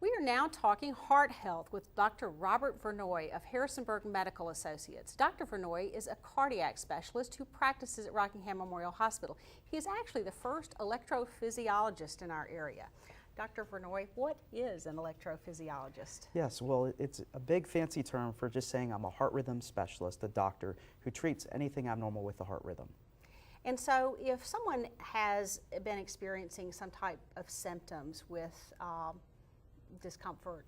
We are now talking heart health with Dr. Robert Vernoy of Harrisonburg Medical Associates. Dr. Vernoy is a cardiac specialist who practices at Rockingham Memorial Hospital. He is actually the first electrophysiologist in our area. Dr. Vernoy, what is an electrophysiologist? Yes, well, it's a big fancy term for just saying I'm a heart rhythm specialist, a doctor who treats anything abnormal with the heart rhythm. And so if someone has been experiencing some type of symptoms with discomfort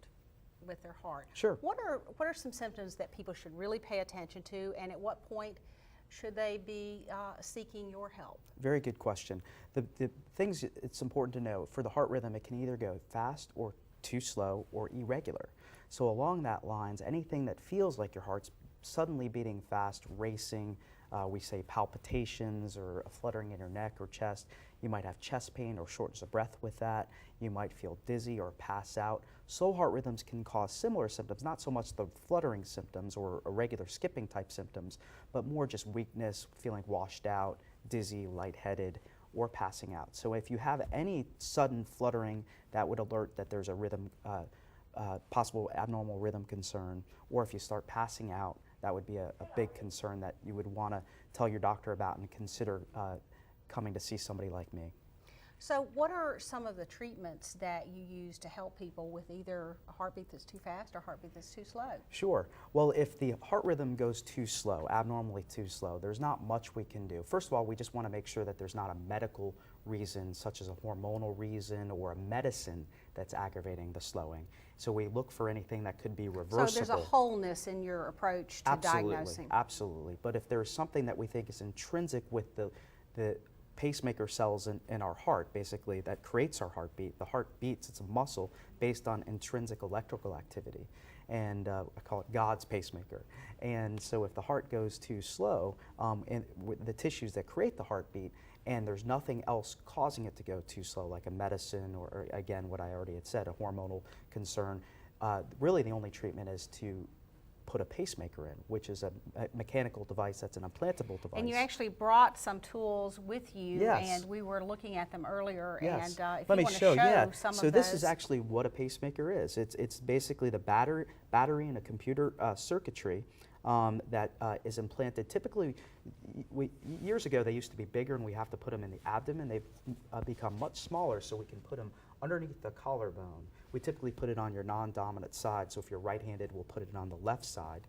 with their heart, sure. What are some symptoms that people should really pay attention to, and at what point should they be seeking your help? Very good question. The things it's important to know, for the heart rhythm, it can either go fast or too slow or irregular. So along that lines, anything that feels like your heart's suddenly beating fast, racing, we say palpitations or a fluttering in your neck or chest. You might have chest pain or shortness of breath with that. You might feel dizzy or pass out. Slow heart rhythms can cause similar symptoms, not so much the fluttering symptoms or irregular skipping type symptoms, but more just weakness, feeling washed out, dizzy, lightheaded, or passing out. So if you have any sudden fluttering, that would alert that there's a rhythm, possible abnormal rhythm concern, or if you start passing out, that would be a big concern that you would want to tell your doctor about and consider coming to see somebody like me. So what are some of the treatments that you use to help people with either a heartbeat that's too fast or a heartbeat that's too slow? Sure. Well, if the heart rhythm goes too slow, abnormally too slow, there's not much we can do. First of all, we just want to make sure that there's not a medical reason, such as a hormonal reason or a medicine that's aggravating the slowing. So we look for anything that could be reversible. So there's a wholeness in your approach to diagnosing. Absolutely. But if there's something that we think is intrinsic with the pacemaker cells in our heart, basically, that creates our heartbeat. The heart beats, it's a muscle based on intrinsic electrical activity. And I call it God's pacemaker. And so if the heart goes too slow, the tissues that create the heartbeat, and there's nothing else causing it to go too slow, like a medicine or again, what I already had said, a hormonal concern, really the only treatment is to put a pacemaker in, which is a mechanical device that's an implantable device. And you actually brought some tools with you, yes. And we were looking at them earlier. Yes. And if Let you me want to show, yeah. some of So this those. is actually what a pacemaker is. It's basically the battery in a computer circuitry that is implanted. Typically, years ago they used to be bigger, and we have to put them in the abdomen. They've become much smaller, so we can put them underneath the collarbone. We typically put it on your non-dominant side, so if you're right-handed, we'll put it on the left side.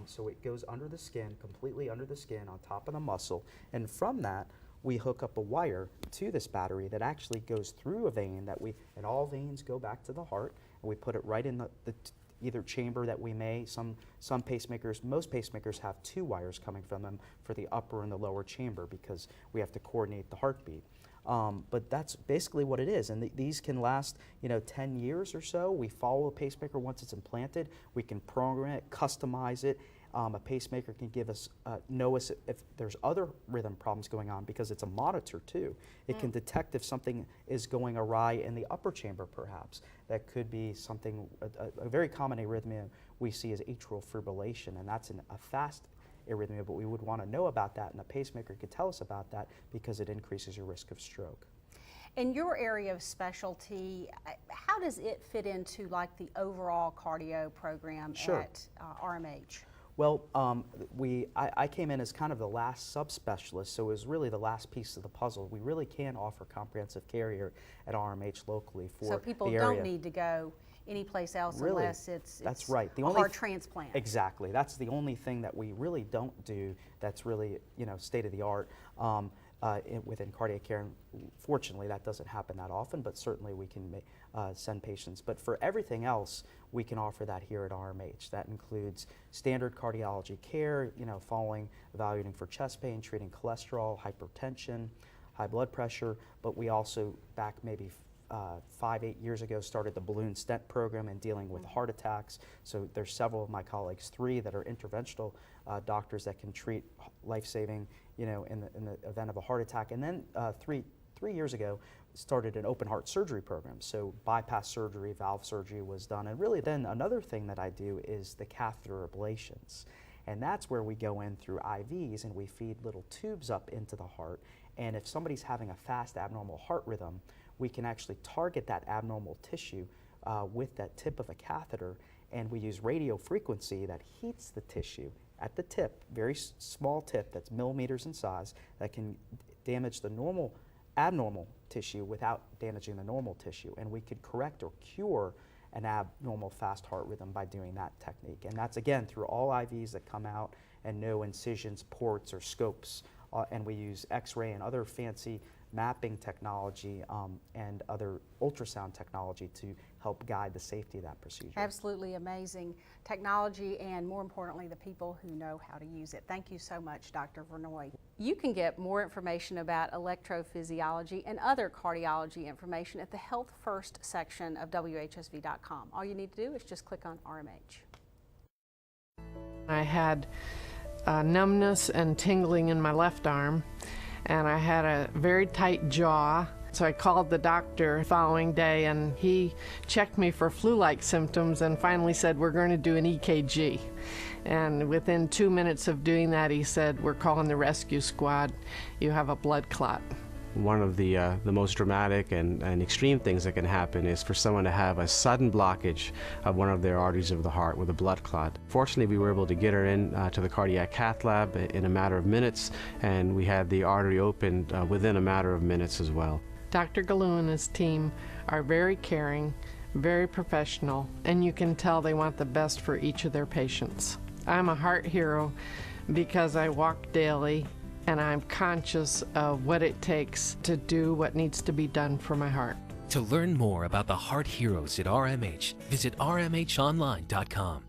So it goes under the skin, completely under the skin, on top of the muscle, and from that, we hook up a wire to this battery that actually goes through a vein and all veins go back to the heart, and we put it right in the either chamber that we may, some pacemakers, most pacemakers have two wires coming from them for the upper and the lower chamber because we have to coordinate the heartbeat. But that's basically what it is, and these can last 10 years or so. We follow a pacemaker once it's implanted. We can program it, customize it. A pacemaker can give us, know us if there's other rhythm problems going on because it's a monitor too. It can detect if something is going awry in the upper chamber perhaps. That could be something, a very common arrhythmia we see is atrial fibrillation, and that's a fast arrhythmia, but we would want to know about that, and a pacemaker could tell us about that because it increases your risk of stroke. In your area of specialty, how does it fit into like the overall cardio program Sure. at RMH? Well, I came in as kind of the last subspecialist, so it was really the last piece of the puzzle. We really can offer comprehensive care here at RMH locally for the area. So people don't need to go anyplace else really, unless it's that's right. a heart transplant. Exactly. That's the only thing that we really don't do that's really state of the art within cardiac care. And fortunately, that doesn't happen that often, but certainly we can send patients. But for everything else, we can offer that here at RMH. That includes standard cardiology care, following, evaluating for chest pain, treating cholesterol, hypertension, high blood pressure, but we also, back maybe 5-8 years ago, started the balloon stent program and dealing with heart attacks. So there's several of my colleagues, 3 that are interventional doctors that can treat life-saving, in the event of a heart attack. And then 3 years ago, started an open heart surgery program. So bypass surgery, valve surgery was done. And really then another thing that I do is the catheter ablations. And that's where we go in through IVs and we feed little tubes up into the heart. And if somebody's having a fast abnormal heart rhythm, we can actually target that abnormal tissue with that tip of a catheter, and we use radio frequency that heats the tissue at the tip, very small tip that's millimeters in size, that can damage the abnormal tissue without damaging the normal tissue. And we could correct or cure an abnormal fast heart rhythm by doing that technique. And that's, again, through all IVs that come out and no incisions, ports, or scopes. And we use X-ray and other fancy mapping technology and other ultrasound technology to help guide the safety of that procedure. Absolutely amazing technology, and more importantly, the people who know how to use it. Thank you so much, Dr. Vernoy. You can get more information about electrophysiology and other cardiology information at the Health First section of WHSV.com. All you need to do is just click on RMH. I had numbness and tingling in my left arm, and I had a very tight jaw. So I called the doctor the following day, and he checked me for flu-like symptoms and finally said, we're going to do an EKG. And within 2 minutes of doing that, he said, we're calling the rescue squad. You have a blood clot. One of the most dramatic and extreme things that can happen is for someone to have a sudden blockage of one of their arteries of the heart with a blood clot. Fortunately, we were able to get her in to the cardiac cath lab in a matter of minutes, and we had the artery opened within a matter of minutes as well. Dr. Galoo and his team are very caring, very professional, and you can tell they want the best for each of their patients. I'm a heart hero because I walk daily, and I'm conscious of what it takes to do what needs to be done for my heart. To learn more about the heart heroes at RMH, visit rmhonline.com.